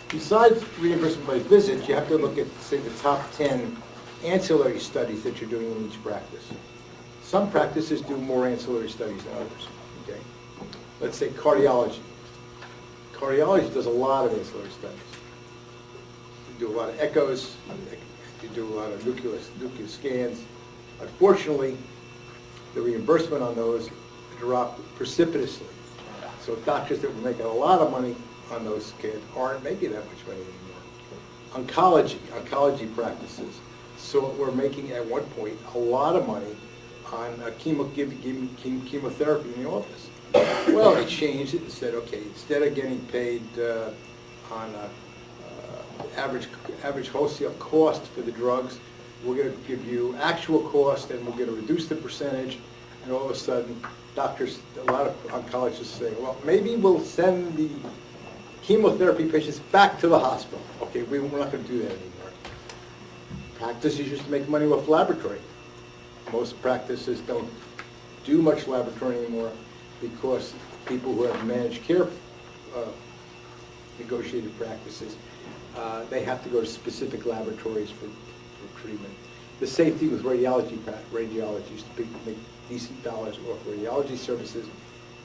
Besides reimbursement by visit, you have to look at, say, the top 10 ancillary studies that you're doing in each practice. Some practices do more ancillary studies than others, okay? Let's say cardiology. Cardiology does a lot of ancillary studies. You do a lot of echoes, you do a lot of nuclear scans. Unfortunately, the reimbursement on those dropped precipitously. So doctors that were making a lot of money on those scans aren't making that much money anymore. Oncology practices. So we're making at one point a lot of money on chemotherapy in the office. Well, they changed it and said, okay, instead of getting paid on average wholesale cost for the drugs, we're going to give you actual cost and we're going to reduce the percentage. And all of a sudden, doctors, a lot of oncologists say, well, maybe we'll send the chemotherapy patients back to the hospital. Okay, we're not going to do that anymore. Practices used to make money with laboratory. Most practices don't do much laboratory anymore because people who have managed care negotiated practices, they have to go to specific laboratories for treatment. The same thing with radiology. Radiology used to make decent dollars off radiology services.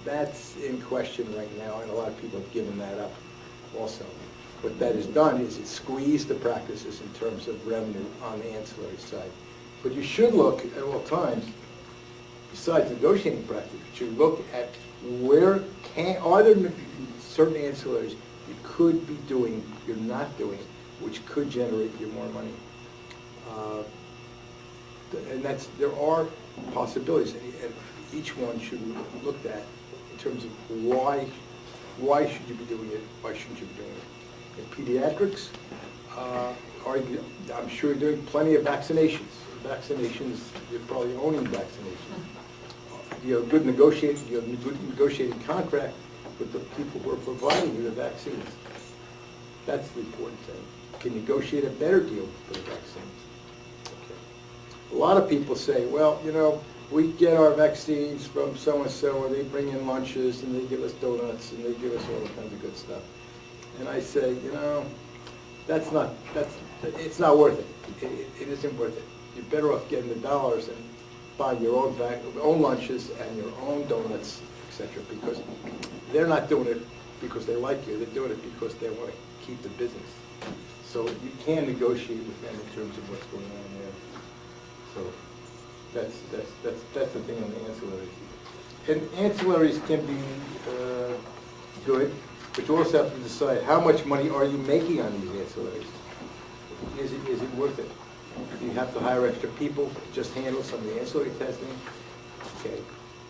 That's in question right now, and a lot of people have given that up also. What that has done is it squeezed the practices in terms of revenue on the ancillary side. But you should look at all times, besides negotiating practice, you should look at where are there certain ancillaries you could be doing, you're not doing, which could generate you more money. And there are possibilities, and each one should be looked at in terms of why should you be doing it, why shouldn't you be doing it. In pediatrics, I'm sure you're doing plenty of vaccinations. Vaccinations, you're probably owning vaccinations. You have good negotiating contract with the people who are providing you the vaccines. That's the important thing. You can negotiate a better deal for the vaccines. Okay. A lot of people say, well, you know, we get our vaccines from so-and-so, or they bring in lunches, and they give us donuts, and they give us all kinds of good stuff. And I say, you know, it's not worth it. It isn't worth it. You're better off getting the dollars and buying your own lunches and your own donuts, etc. Because they're not doing it because they like you. They're doing it because they want to keep the business. So you can negotiate with them in terms of what's going on there. So that's the thing on the ancillaries. And ancillaries can be good, but you also have to decide how much money are you making on these ancillaries. Is it worth it? Do you have to hire extra people to just handle some of the ancillary testing? Okay.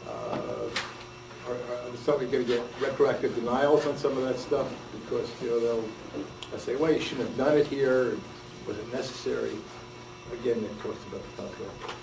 Are somebody going to get retroactive denials on some of that stuff because they'll say, well, you shouldn't have done it here. Was it necessary? Again, that talks about the contract.